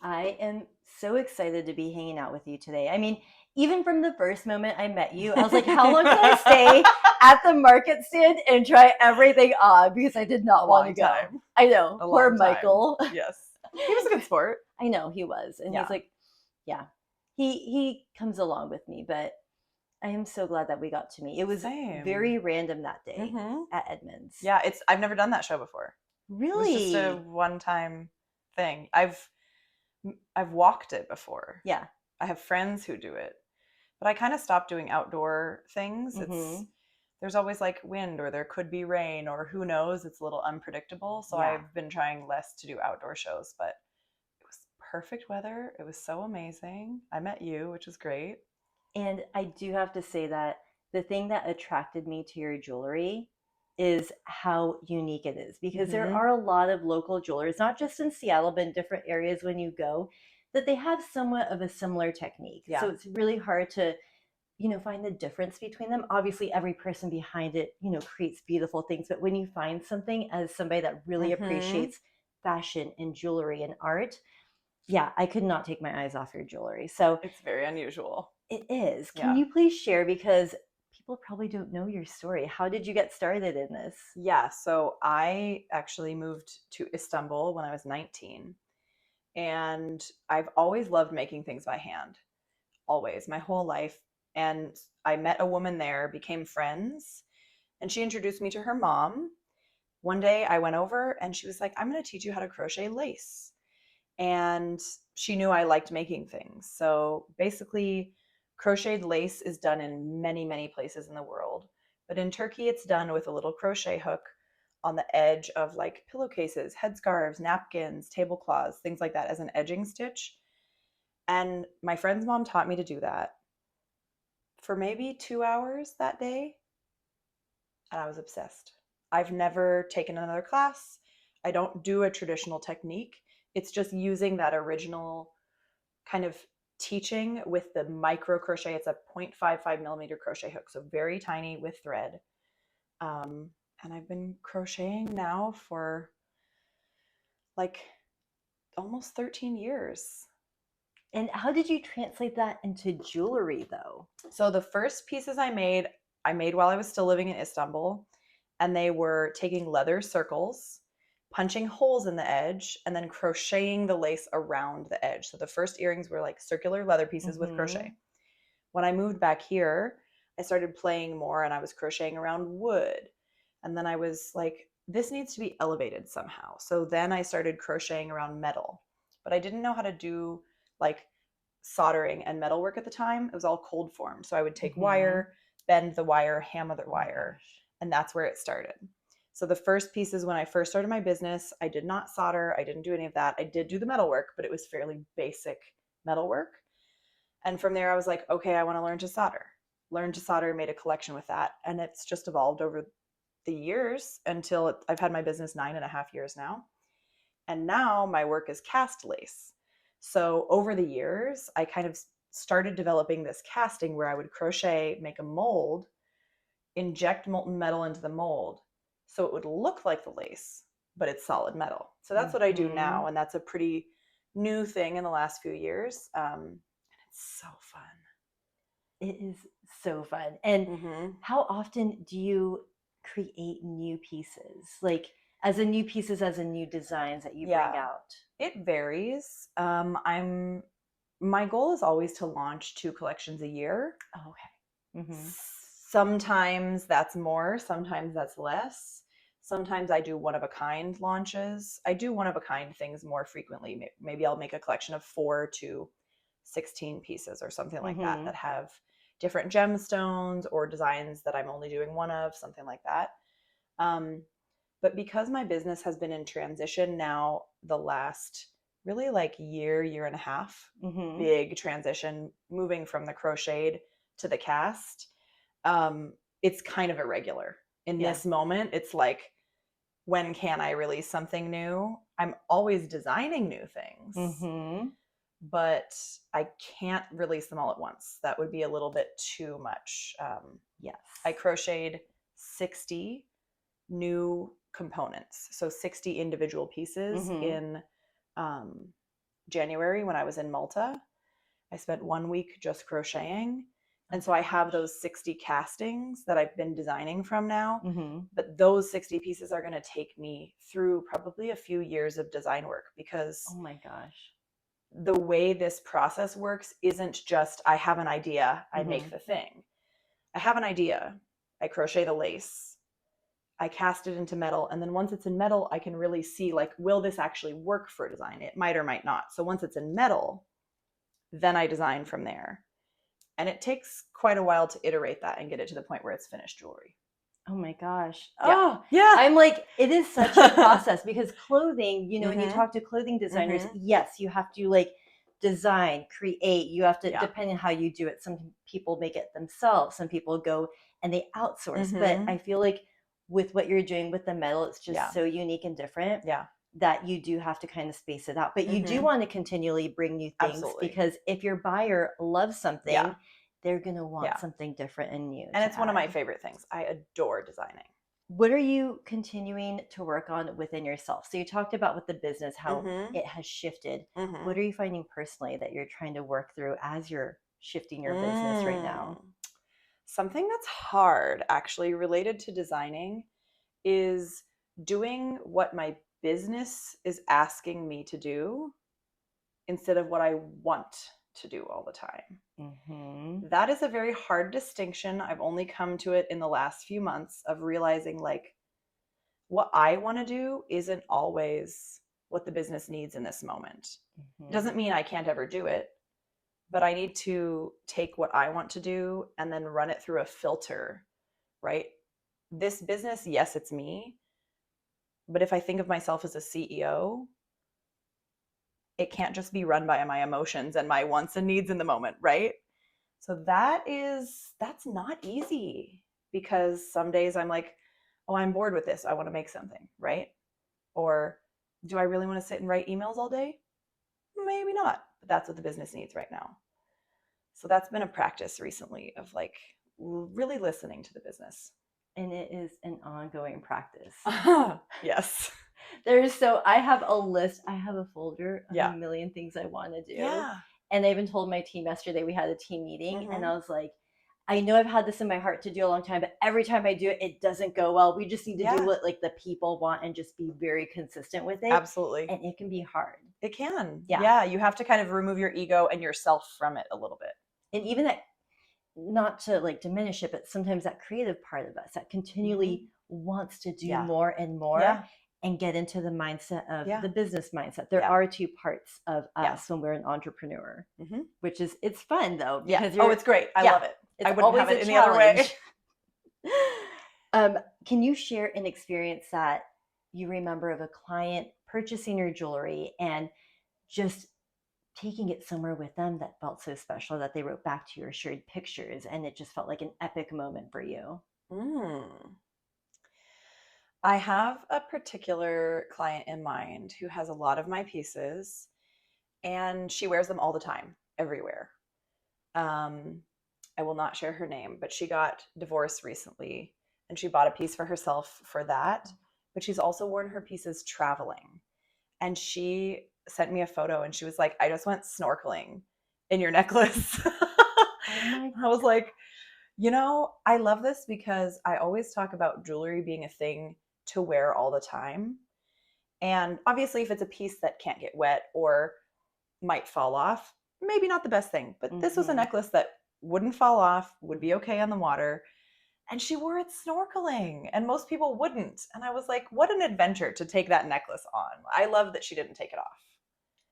I am so excited to be hanging out with you today. I mean, even from the first moment I met you, I was like, how long can I stay at the market stand and try everything on? Because I did A not want to long go. time. I know, A poor long time. Michael. Yes. He was a good sport. I know he was. And he's Yeah. like, yeah, he comes along with me, but I am so glad that we got to meet. It was Same. very random that day Mm-hmm. at Edmonds. Yeah, I've never done that show before. It was just a Really? one-time thing. I've walked it before. Yeah. I have friends who do it. But I kind of stopped doing outdoor things. Mm-hmm. There's always like wind or there could be rain or who knows, it's a little unpredictable. So Yeah. I've been trying less to do outdoor shows, but it was perfect weather. It was so amazing. I met you, which was great. And I do have to say that the thing that attracted me to your jewelry is how unique it is because there Mhm. are a lot of local jewelers, not just in Seattle, but in different areas when you go, that they have somewhat of a similar technique. So Yeah. it's really hard to, find the difference between them. Obviously, every person behind it, creates beautiful things. But when you find something as somebody that really Mhm. appreciates fashion and jewelry and art, yeah, I could not take my eyes off your jewelry. So It's very unusual. it is. Can Yeah. you please share because people probably don't know your story. How did you get started in this? Yeah, so I actually moved to Istanbul when I was 19, and I've always loved making things by hand. Always, my whole life. And I met a woman there, became friends, and she introduced me to her mom. One day I went over and she was like, I'm going to teach you how to crochet lace. And she knew I liked making things. So basically, crocheted lace is done in many, many places in the world. But in Turkey, it's done with a little crochet hook on the edge of like pillowcases, headscarves, napkins, tablecloths, things like that as an edging stitch. And my friend's mom taught me to do that for maybe 2 hours that day, and I was obsessed. I've never taken another class. I don't do a traditional technique. It's just using that original kind of teaching with the micro crochet. It's a 0.55 millimeter crochet hook, so very tiny with thread. Um, and I've been crocheting now for like almost 13 years. And how did you translate that into jewelry though? So the first pieces I made while I was still living in Istanbul, and they were taking leather circles, punching holes in the edge, and then crocheting the lace around the edge. So the first earrings were like circular leather pieces with Mm-hmm. crochet. When I moved back here, I started playing more and I was crocheting around wood. And then I was like, this needs to be elevated somehow. So then I started crocheting around metal. But I didn't know how to do like soldering and metal work at the time. It was all cold form. So I would take Mm-hmm. wire, bend the wire, hammer the Oh my wire, gosh. and that's where it started. So the first pieces when I first started my business, I did not solder. I didn't do any of that. I did do the metal work, but it was fairly basic metal work. And from there, I was like, okay, I want to learn to solder. Learned to solder, made a collection with that. And it's just evolved over the years until I've had my business 9.5 years now. And now my work is cast lace. So over the years, I kind of started developing this casting where I would crochet, make a mold, inject molten metal into the mold so it would look like the lace, but it's solid metal. So that's what I do Mm-hmm. now. And that's a pretty new thing in the last few years. And it's so fun. It is so fun. And Mm-hmm. how often do you create new pieces? Like as a new pieces, as a new designs that you bring Yeah, out? it varies. My goal is always to launch 2 collections a year. Oh, okay. Mm-hmm. Sometimes that's more, sometimes that's less. Sometimes I do one of a kind launches. I do one of a kind things more frequently. Maybe I'll make a collection of 4 to 16 pieces or something like that Mm-hmm. that have different gemstones or designs that I'm only doing one of, something like that. Um, but because my business has been in transition now the last really like year and a half, Mm-hmm. big transition, moving from the crocheted to the cast, it's kind of irregular. In Yeah. this moment, it's like, when can I release something new? I'm always designing new things, Mm-hmm. but I can't release them all at once. That would be a little bit too much. Yes. I crocheted 60 new components, so 60 individual pieces Mm-hmm. in um, January when I was in Malta. I spent 1 week just crocheting. Oh And so my I have gosh. those 60 castings that I've been designing from now. Mm-hmm. But those 60 pieces are going to take me through probably a few years of design work, Oh because my gosh. the way this process works isn't just I have an idea, I Mm-hmm. make the thing. I have an idea, I crochet the lace, I cast it into metal, and then once it's in metal, I can really see, like, will this actually work for design? It might or might not. So once it's in metal, then I design from there. And it takes quite a while to iterate that and get it to the point where it's finished jewelry. Oh my gosh. Yeah. Oh, Yeah. I'm like, it is such a process because clothing, when you Mm-hmm. talk to clothing designers, Mm-hmm. yes, you have to like design, create, you have to, Yeah. depending on how you do it, some people make it themselves, some people go and they outsource. But Mm-hmm. I feel like with what you're doing with the metal, it's just Yeah. so unique and different Yeah. that you do have to kind of space it out. But you do Mm-hmm. want to continually bring new things Absolutely. because if your buyer loves something, Yeah. they're going to want Yeah. something different and new. And to it's one of my add. favorite things. I adore designing. What are you continuing to work on within yourself? So you talked about with the business how Mm-hmm. it has shifted. Mm-hmm. What are you finding personally that you're trying to work through as you're shifting your business right now? Something that's hard, actually, related to designing is doing what my business is asking me to do instead of what I want to do all the time. Mm-hmm. That is a very hard distinction. I've only come to it in the last few months of realizing, like, what I want to do isn't always what the business needs in this moment. Mm-hmm. It doesn't mean I can't ever do it, but I need to take what I want to do and then run it through a filter, right? This business, yes, it's me, but if I think of myself as a CEO, it can't just be run by my emotions and my wants and needs in the moment, right? So that's not easy, because some days I'm like, oh, I'm bored with this. I want to make something, right? Or do I really want to sit and write emails all day? Maybe not, but that's what the business needs right now. So that's been a practice recently of, like, really listening to the business. And it is an ongoing practice. Yes. I have a list, I have a folder of Yeah. a million things I want to do. Yeah. And I even told my team yesterday, we had a team meeting, and Mm-hmm. I was like, I know I've had this in my heart to do a long time, but every time I do it, it doesn't go well. We just need to do what like the people want and just be very consistent with it. Absolutely. And it can be hard. It can. Yeah. Yeah. You have to kind of remove your ego and yourself from it a little bit. And even that, not to like diminish it, but sometimes that creative part of us that continually wants to do more and more and get into the mindset of the business mindset. There are two parts of us when we're an entrepreneur, which is, it's fun though, because it's great. I love it. It's I wouldn't have always it a any other way. Can you share an experience that you remember of a client purchasing your jewelry and just taking it somewhere with them that felt so special that they wrote back to you or shared pictures and it just felt like an epic moment for you? I have a particular client in mind who has a lot of my pieces, and she wears them all the time, everywhere. I will not share her name, but she got divorced recently and she bought a piece for herself for that. But she's also worn her pieces traveling. And she sent me a photo and she was like, I just went snorkeling in your necklace. I was like, I love this because I always talk about jewelry being a thing to wear all the time. And obviously, if it's a piece that can't get wet or might fall off, maybe not the best thing. But this was a necklace that wouldn't fall off, would be okay on the water. And she wore it snorkeling, and most people wouldn't. And I was like, what an adventure to take that necklace on. I love that she didn't take it off.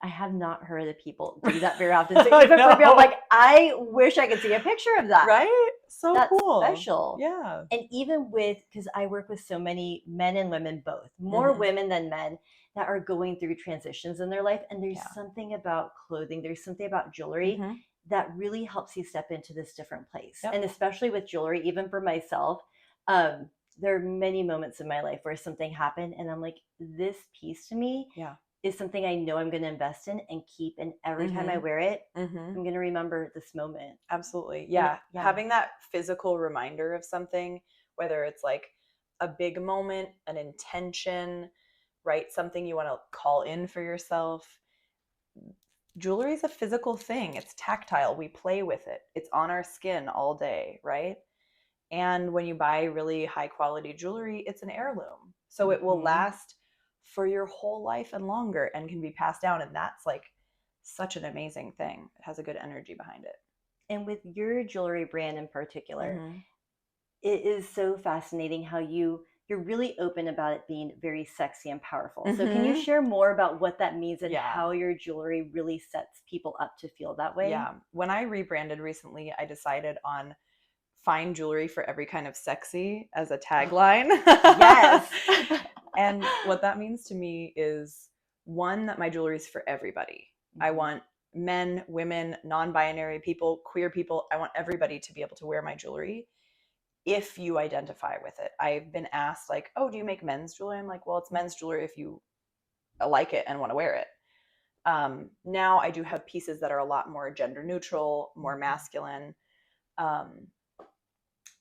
I have not heard of people do that very often. So even for me, I'm like, I wish I could see a picture of that. Right? So That's cool. Special. Yeah. And even because I work with so many men and women both, more women than men, that are going through transitions in their life. And there's something about clothing, there's something about jewelry that really helps you step into this different place. And especially with jewelry, even for myself, there are many moments in my life where something happened and I'm like, this piece to me is something I know I'm going to invest in and keep. And every time I wear it, I'm going to remember this moment. Absolutely. Yeah. Having that physical reminder of something, whether it's like a big moment, an intention, right? Something you want to call in for yourself. jewelry is a physical thing. It's tactile. We play with it. It's on our skin all day, right? And when you buy really high quality jewelry, it's an heirloom. So it will last for your whole life and longer and can be passed down. And that's like such an amazing thing. It has a good energy behind it. And with your jewelry brand in particular, it is so fascinating how you're really open about it being very sexy and powerful. So can you share more about what that means and how your jewelry really sets people up to feel that way? Yeah. When I rebranded recently, I decided on find jewelry for every kind of sexy as a tagline. Yes. And what that means to me is, one, that my jewelry is for everybody. I want men, women, non-binary people, queer people. I want everybody to be able to wear my jewelry if you identify with it. I've been asked like, oh, do you make men's jewelry? I'm like, well, it's men's jewelry if you like it and want to wear it. Now I do have pieces that are a lot more gender neutral, more masculine.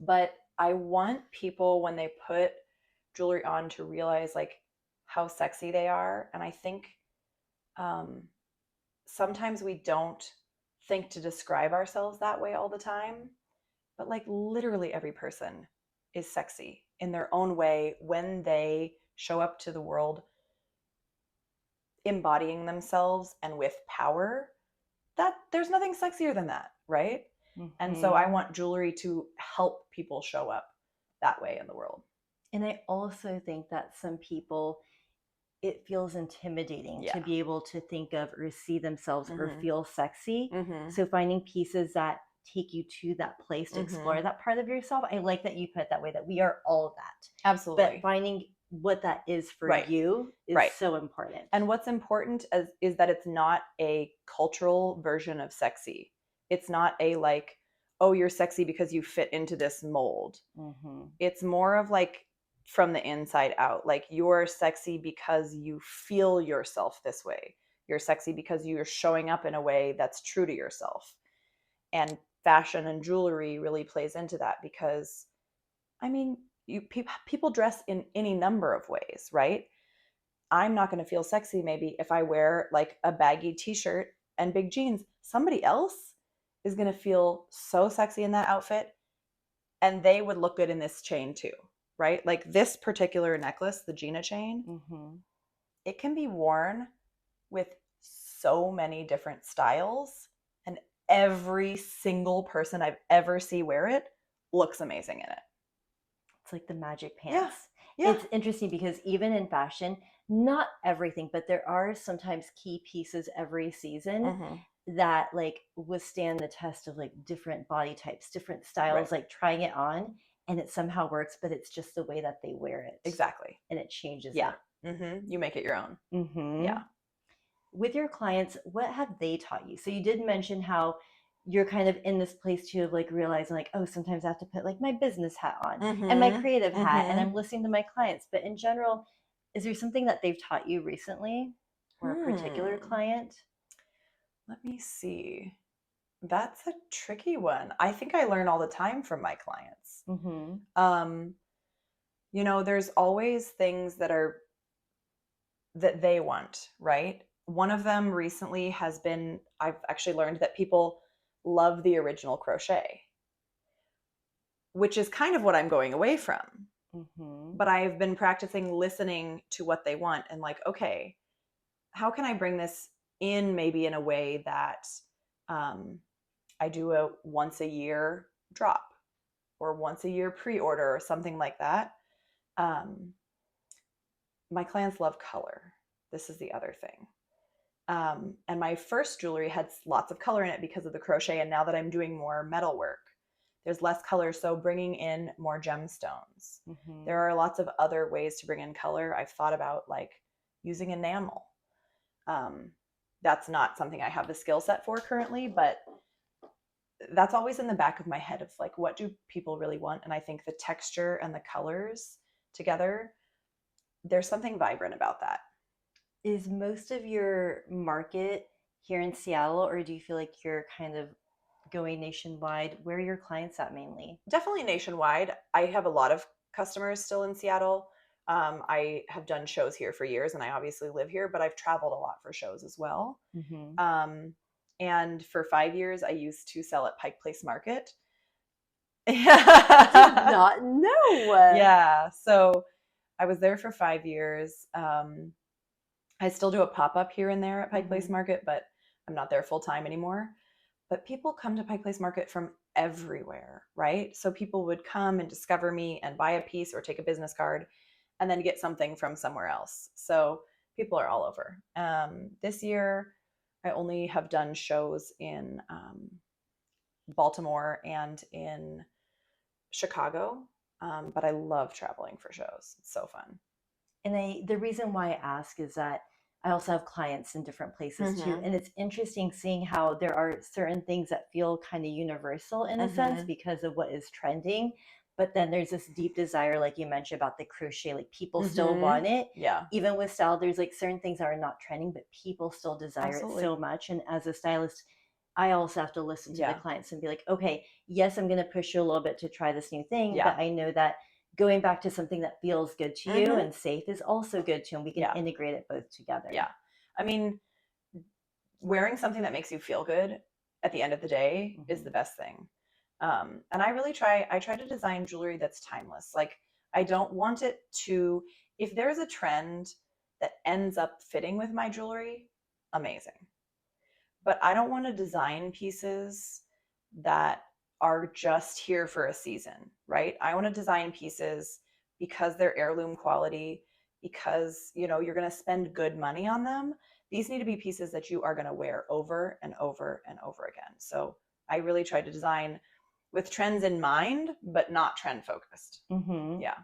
But I want people, when they put jewelry on, to realize like how sexy they are. And I think sometimes we don't think to describe ourselves that way all the time. But like literally every person is sexy in their own way when they show up to the world embodying themselves and with power. That there's nothing sexier than that, right? And so I want jewelry to help people show up that way in the world. And I also think that some people, it feels intimidating to be able to think of or see themselves or feel sexy. So finding pieces that take you to that place to explore that part of yourself. I like that you put it that way, that we are all that. Absolutely. But finding what that is for you is so important. And what's important is that it's not a cultural version of sexy. It's not a like, oh, you're sexy because you fit into this mold. It's more of like from the inside out. Like, you're sexy because you feel yourself this way. You're sexy because you're showing up in a way that's true to yourself. And fashion and jewelry really plays into that, because I mean, people dress in any number of ways, right? I'm not going to feel sexy maybe if I wear like a baggy t-shirt and big jeans. Somebody else is going to feel so sexy in that outfit, and they would look good in this chain too, right? Like this particular necklace, the Gina chain, it can be worn with so many different styles, and every single person I've ever seen wear it looks amazing in it. It's like the magic pants. Yeah. It's interesting because even in fashion, not everything, but there are sometimes key pieces every season that like withstand the test of like different body types, different styles, like trying it on, and it somehow works, but it's just the way that they wear it. Exactly. And it changes it. You make it your own. Yeah. With your clients, what have they taught you? So you did mention how you're kind of in this place too of like realizing like, oh, sometimes I have to put like my business hat on and my creative hat, and I'm listening to my clients. But in general, is there something that they've taught you recently, or a particular client? Let me see. That's a tricky one. I think I learn all the time from my clients. You know, there's always things that they want, right? One of them recently has been, I've actually learned that people love the original crochet, which is kind of what I'm going away from. But I've been practicing listening to what they want and like, okay, how can I bring this in maybe in a way that I do a once a year drop or once a year pre-order or something like that. My clients love color. This is the other thing. And my first jewelry had lots of color in it because of the crochet. And now that I'm doing more metal work, there's less color. So bringing in more gemstones. There are lots of other ways to bring in color. I've thought about like using enamel. That's not something I have the skill set for currently, but that's always in the back of my head of like, what do people really want? And I think the texture and the colors together, there's something vibrant about that. Is most of your market here in Seattle, or do you feel like you're kind of going nationwide? Where are your clients at mainly? Definitely nationwide. I have a lot of customers still in Seattle. I have done shows here for years, and I obviously live here, but I've traveled a lot for shows as well. Mm-hmm. And for 5 years, I used to sell at Pike Place Market. I did not know. Yeah. So I was there for 5 years. I still do a pop-up here and there at Pike Place Market, but I'm not there full time anymore. But people come to Pike Place Market from everywhere, right? So people would come and discover me and buy a piece or take a business card and then get something from somewhere else. So people are all over. This year, I only have done shows in Baltimore and in Chicago, but I love traveling for shows. It's so fun. And the reason why I ask is that I also have clients in different places too. And it's interesting seeing how there are certain things that feel kind of universal in a sense because of what is trending. But then there's this deep desire, like you mentioned about the crochet, like people still want it. Yeah. Even with style, there's like certain things that are not trending, but people still desire it so much. And as a stylist, I also have to listen to the clients and be like, okay, yes, I'm going to push you a little bit to try this new thing, but I know that going back to something that feels good to you and safe is also good too, and we can integrate it both together. Yeah. I mean, wearing something that makes you feel good at the end of the day is the best thing. And I try to design jewelry that's timeless. Like, I don't want it to, if there's a trend that ends up fitting with my jewelry, amazing. But I don't want to design pieces that are just here for a season, right? I want to design pieces because they're heirloom quality, because, you know, you're going to spend good money on them. These need to be pieces that you are going to wear over and over and over again. So I really try to design with trends in mind, but not trend focused. Yeah.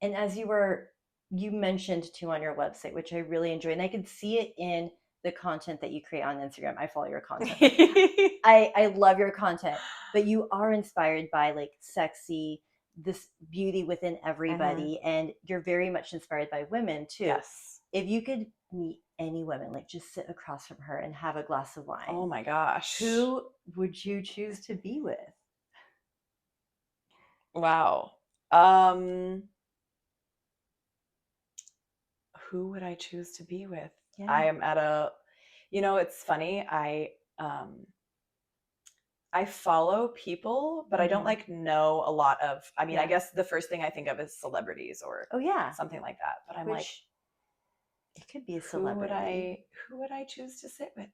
And as you mentioned too on your website, which I really enjoy, and I can see it in the content that you create on Instagram. I follow your content. I love your content, but you are inspired by like sexy, this beauty within everybody, and you're very much inspired by women too. Yes. If you could meet any woman, like just sit across from her and have a glass of wine, oh my gosh, who would you choose to be with? Wow. Who would I choose to be with? Yeah. I am at a, you know, it's funny. I follow people, but I don't like know a lot of, I mean, I guess the first thing I think of is celebrities or something like that. But I'm like, it could be a celebrity. Who would I choose to sit with?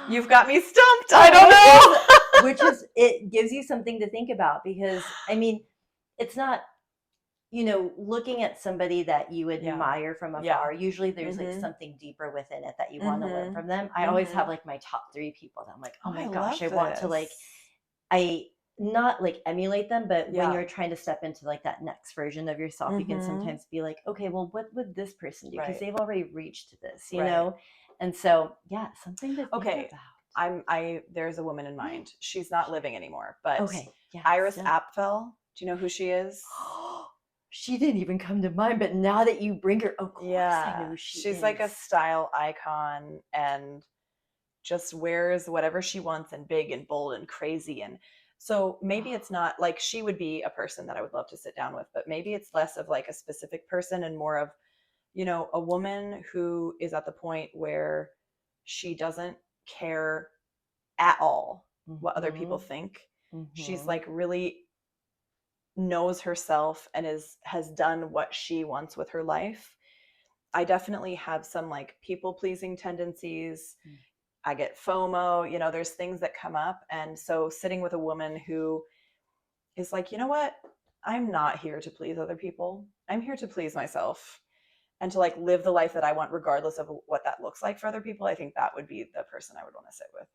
You've got me stumped. I don't know. Which is, it gives you something to think about, because I mean, it's not, you know, looking at somebody that you admire from afar, usually there's like something deeper within it that you want to learn from them. I always have like my top 3 people that I'm like, oh my gosh, I want to like, I not like emulate them, but when you're trying to step into like that next version of yourself, you can sometimes be like, okay, well, what would this person do? Because they've already reached this, you know? And so, something to think about. There's a woman in mind. She's not living anymore, but Iris Apfel. Do you know who she is? She didn't even come to mind, but now that you bring her, of course I know who she is. She's like a style icon and just wears whatever she wants, and big and bold and crazy. And so maybe it's not like she would be a person that I would love to sit down with, but maybe it's less of like a specific person and more of, you know, a woman who is at the point where she doesn't care at all what other people think. She's like really knows herself and has done what she wants with her life. I definitely have some like people pleasing tendencies. I get FOMO, you know, there's things that come up. And so sitting with a woman who is like, you know what? I'm not here to please other people. I'm here to please myself and to like live the life that I want, regardless of what that looks like for other people. I think that would be the person I would want to sit with.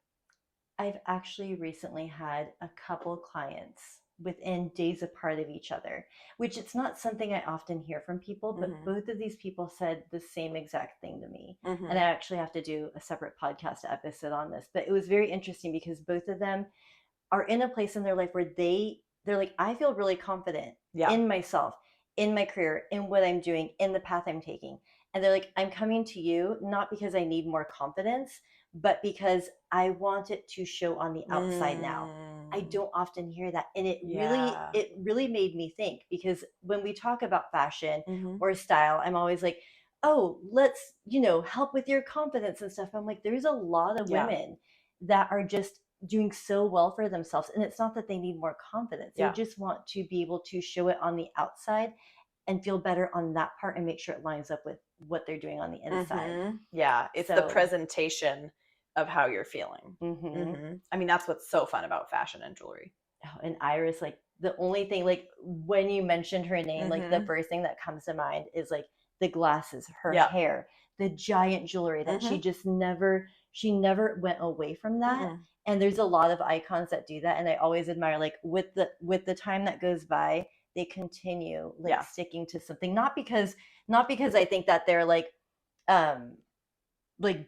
I've actually recently had a couple clients within days apart of each other, which it's not something I often hear from people, but both of these people said the same exact thing to me. And I actually have to do a separate podcast episode on this, but it was very interesting because both of them are in a place in their life where they're like, I feel really confident in myself, in my career, in what I'm doing, in the path I'm taking. And they're like, I'm coming to you not because I need more confidence, but because I want it to show on the outside now. I don't often hear that. And it really made me think, because when we talk about fashion or style, I'm always like, oh, let's, help with your confidence and stuff. I'm like, there's a lot of women that are just doing so well for themselves. And it's not that they need more confidence. They just want to be able to show it on the outside and feel better on that part and make sure it lines up with what they're doing on the inside. Yeah, it's the presentation of how you're feeling. I mean, that's what's so fun about fashion and jewelry. Oh, and Iris, like, the only thing, like, when you mentioned her name, like, the first thing that comes to mind is like the glasses, her hair, the giant jewelry that she never went away from that. And there's a lot of icons that do that, and I always admire, like, with the time that goes by, they continue like sticking to something, not because I think that they're like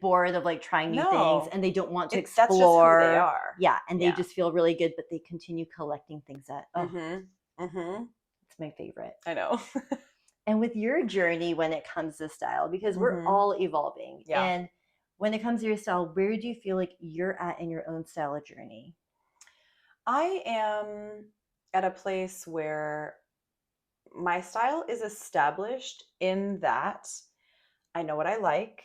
bored of like trying new things and they don't want to explore. That's just who they are. Yeah, and they just feel really good, but they continue collecting things that it's my favorite. I know. And with your journey when it comes to style, because we're all evolving, and when it comes to your style, where do you feel like you're at in your own style journey? I am at a place where my style is established in that I know what I like,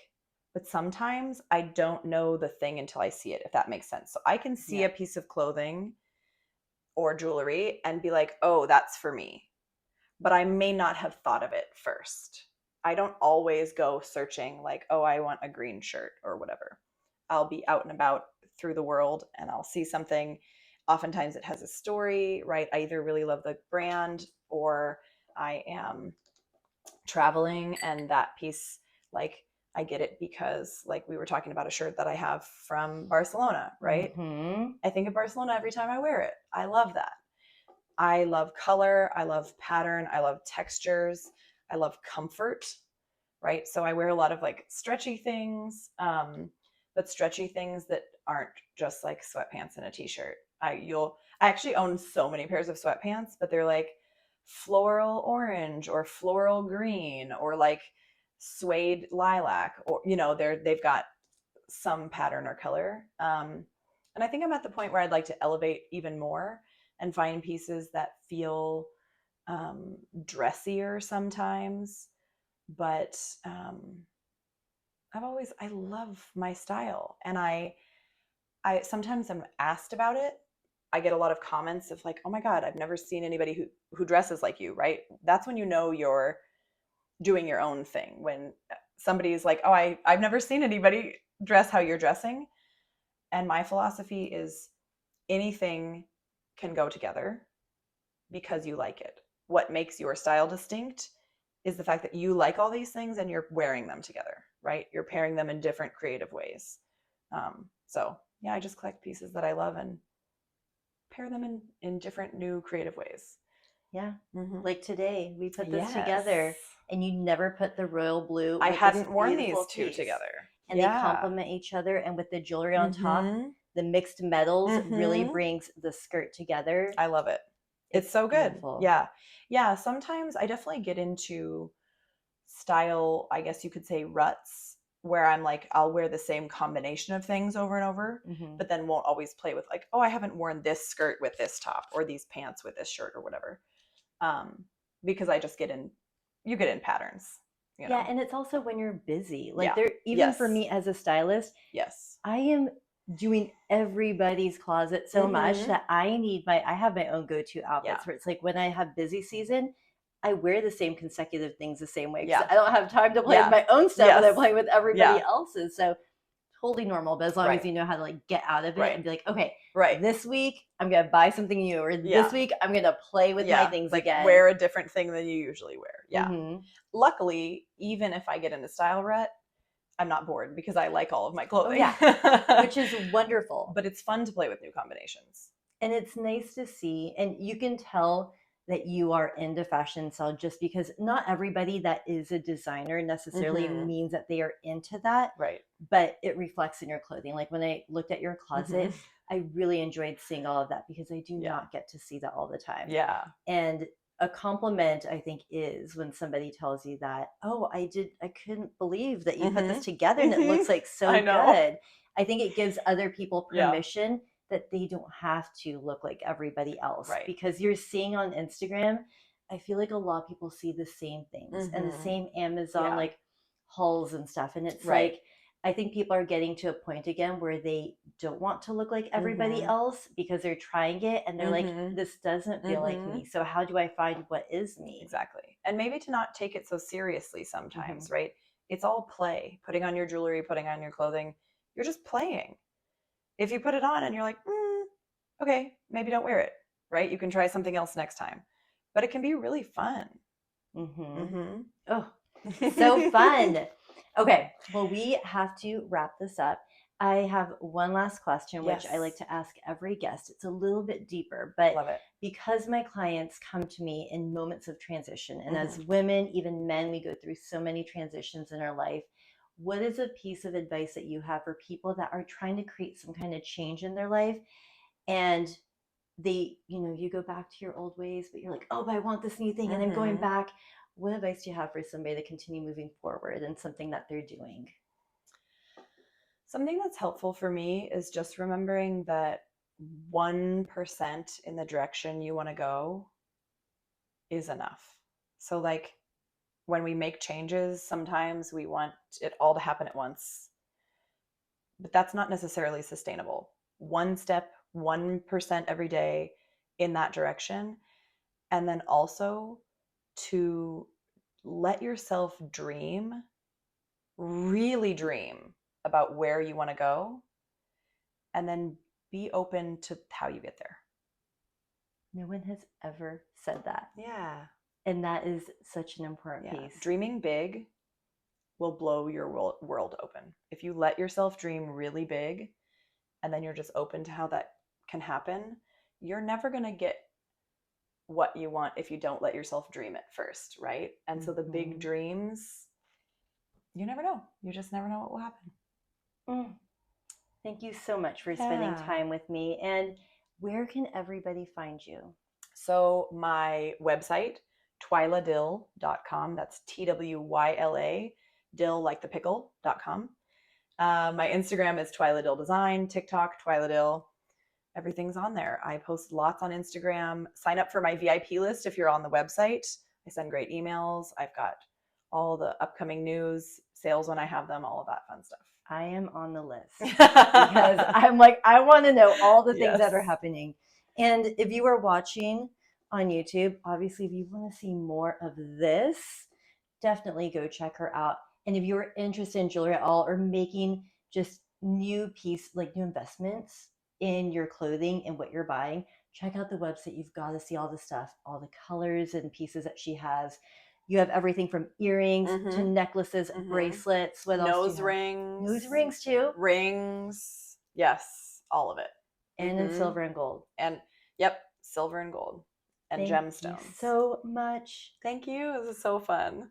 but sometimes I don't know the thing until I see it, if that makes sense. So I can see a piece of clothing or jewelry and be like, oh, that's for me. But I may not have thought of it first. I don't always go searching like, oh, I want a green shirt or whatever. I'll be out and about through the world and I'll see something. Oftentimes it has a story, right? I either really love the brand or I am traveling and that piece, like, I get it because, like, we were talking about a shirt that I have from Barcelona, right? I think of Barcelona every time I wear it. I love that. I love color. I love pattern. I love textures. I love comfort, right? So I wear a lot of like stretchy things, but stretchy things that aren't just like sweatpants and a t-shirt. I actually own so many pairs of sweatpants, but they're like floral orange or floral green or like suede lilac, or they've got some pattern or color. And I think I'm at the point where I'd like to elevate even more and find pieces that feel dressier sometimes, but I love my style, and I sometimes I'm asked about it. I get a lot of comments of like, oh my God, I've never seen anybody who dresses like you, right? That's when you know you're doing your own thing. When somebody's like, oh, I've never seen anybody dress how you're dressing. And my philosophy is anything can go together because you like it. What makes your style distinct is the fact that you like all these things and you're wearing them together, right? You're pairing them in different creative ways. So yeah, I just collect pieces that I love and pair them in different new creative ways. Yeah. Like today, we put this together and you never put the royal blue. I hadn't worn these two together. And they complement each other. And with the jewelry on top, the mixed metals really brings the skirt together. I love it. It's so good. Beautiful. Yeah. Yeah. Sometimes I definitely get into style, I guess you could say ruts, where I'm like, I'll wear the same combination of things over and over, but then won't always play with like, oh, I haven't worn this skirt with this top or these pants with this shirt or whatever. Because I just you get in patterns. Yeah. And it's also when you're busy, like even for me as a stylist, I am doing everybody's closet so much that I have my own go-to outfits where it's like when I have busy season, I wear the same consecutive things the same way. I don't have time to play with my own stuff when I'm playing with everybody else's. So totally normal, but as long as you know how to like get out of it and be like, okay, this week I'm gonna buy something new, or this week I'm gonna play with my things like again. Wear a different thing than you usually wear. Luckily, even if I get in a style rut, I'm not bored because I like all of my clothing. Which is wonderful. But it's fun to play with new combinations. And it's nice to see, and you can tell that you are into fashion style just because not everybody that is a designer necessarily means that they are into that. Right. But it reflects in your clothing. Like when I looked at your closet, I really enjoyed seeing all of that because I do not get to see that all the time. Yeah. And a compliment, I think, is when somebody tells you that, oh, I couldn't believe that you put this together and it looks like so good. I think it gives other people Yeah. permission that they don't have to look like everybody else. Right. Because you're seeing on Instagram, I feel like a lot of people see the same things and the same Amazon like hauls and stuff. And it's like, I think people are getting to a point again where they don't want to look like everybody else because they're trying it and they're like, this doesn't feel like me. So how do I find what is me? Exactly. And maybe to not take it so seriously sometimes, right? It's all play. Putting on your jewelry, putting on your clothing, you're just playing. If you put it on and you're like, okay, maybe don't wear it, right? You can try something else next time. But it can be really fun. Oh, so fun. Okay, well, we have to wrap this up. I have one last question, which I like to ask every guest. It's a little bit deeper, but Love it. because my clients come to me in moments of transition, and as women, even men, we go through so many transitions in our life. What is a piece of advice that you have for people that are trying to create some kind of change in their life and they, you go back to your old ways, but you're like, oh, but I want this new thing and I'm going back. What advice do you have for somebody to continue moving forward and something that they're doing? Something that's helpful for me is just remembering that 1% in the direction you want to go is enough. So like when we make changes, sometimes we want it all to happen at once, but that's not necessarily sustainable. One step, 1% every day in that direction. And then also to let yourself dream, really dream about where you want to go, and then be open to how you get there. No one has ever said that. Yeah. And that is such an important piece. Dreaming big will blow your world open. If you let yourself dream really big and then you're just open to how that can happen, you're never going to get what you want if you don't let yourself dream it first, right? And so the big dreams, you never know. You just never know what will happen. Thank you so much for spending time with me. And where can everybody find you? So my website, TwylaDill.com. That's TWYLA, Dill like the pickle.com. My Instagram is Twyla Dill Design, TikTok, Twyla Dill. Everything's on there. I post lots on Instagram. Sign up for my VIP list if you're on the website. I send great emails. I've got all the upcoming news, sales when I have them, all of that fun stuff. I am on the list because I'm like, I want to know all the things that are happening. And if you are watching on YouTube, obviously, if you want to see more of this, definitely go check her out. And if you're interested in jewelry at all or making just new investments in your clothing and what you're buying, check out the website. You've got to see all the stuff, all the colors and pieces that she has. You have everything from earrings to necklaces, bracelets. What else? Nose rings. Nose rings too. Rings. Yes, all of it. And in silver and gold. And silver and gold. And gemstones. Thank you so much. Thank you. This is so fun.